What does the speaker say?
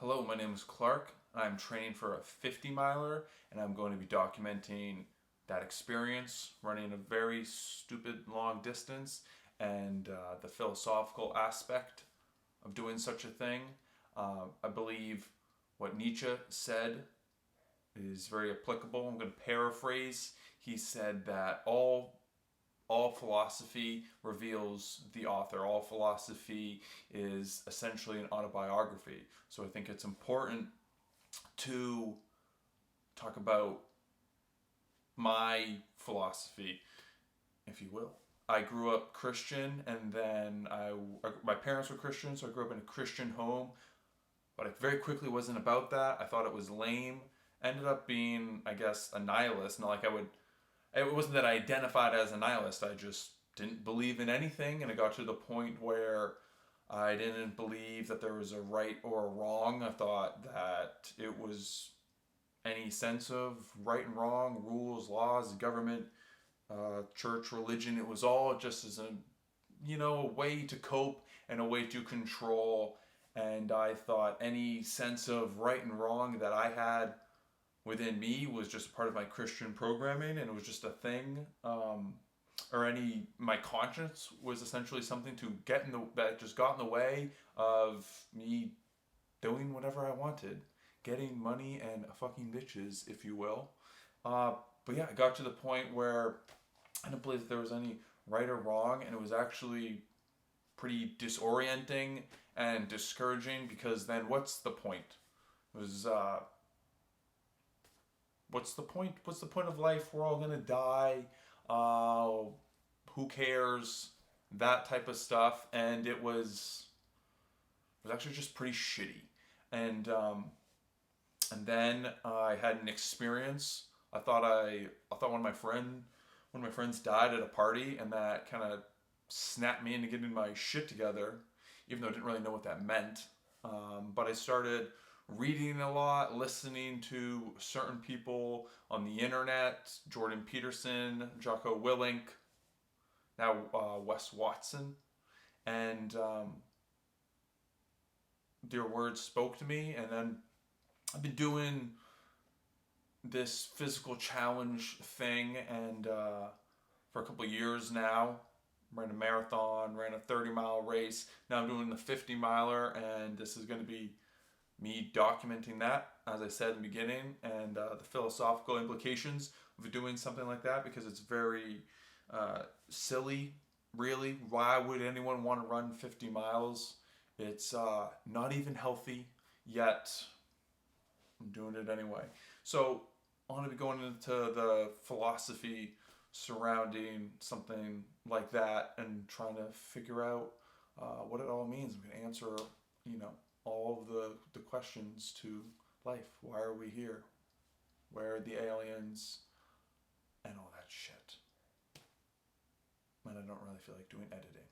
Hello, my name is Clark. I'm training for a 50 miler and I'm going to be documenting that experience running a very stupid long distance and the philosophical aspect of doing such a thing. I believe what Nietzsche said is very applicable. I'm going to paraphrase. He said that all philosophy reveals the author. All philosophy is essentially an autobiography. So I think it's important to talk about my philosophy, if you will. I grew up Christian, and then my parents were Christian, so I grew up in a Christian home. But it very quickly wasn't about that. I thought it was lame. Ended up being, I guess, a nihilist. Not like I would. It wasn't that I identified as a nihilist. I just didn't believe in anything, and it got to the point where I didn't believe that there was a right or a wrong. I thought that it was any sense of right and wrong, rules, laws, government, church, religion. It was all just as a way to cope and a way to control. And I thought any sense of right and wrong that I had within me was just part of my Christian programming, and it was just a thing. Or my conscience was essentially something to get in the that just got in the way of me doing whatever I wanted, getting money and fucking bitches, if you will. Uh, but yeah, I got to the point where I didn't believe that there was any right or wrong, and it was actually pretty disorienting and discouraging because then what's the point? It was what's the point? What's the point of life? We're all gonna die. Uh, who cares? That type of stuff, and it was actually just pretty shitty. And then I had an experience. I thought one of my friends died at a party, and that kind of snapped me into getting my shit together, even though I didn't really know what that meant. But I started reading a lot, listening to certain people on the internet: Jordan Peterson, Jocko Willink, now Wes Watson, and their words spoke to me. And then I've been doing this physical challenge thing, and for a couple of years now. Ran a marathon, ran a 30-mile race. Now I'm doing the 50 miler, and this is going to be me documenting that, as I said in the beginning, and the philosophical implications of doing something like that, because it's very silly, really. Why would anyone want to run 50 miles? It's not even healthy, yet I'm doing it anyway. So I want to be going into the philosophy surrounding something like that and trying to figure out what it all means. I'm going to answer, all of the questions to life. Why are we here? Where are the aliens? And all that shit. And I don't really feel like doing editing.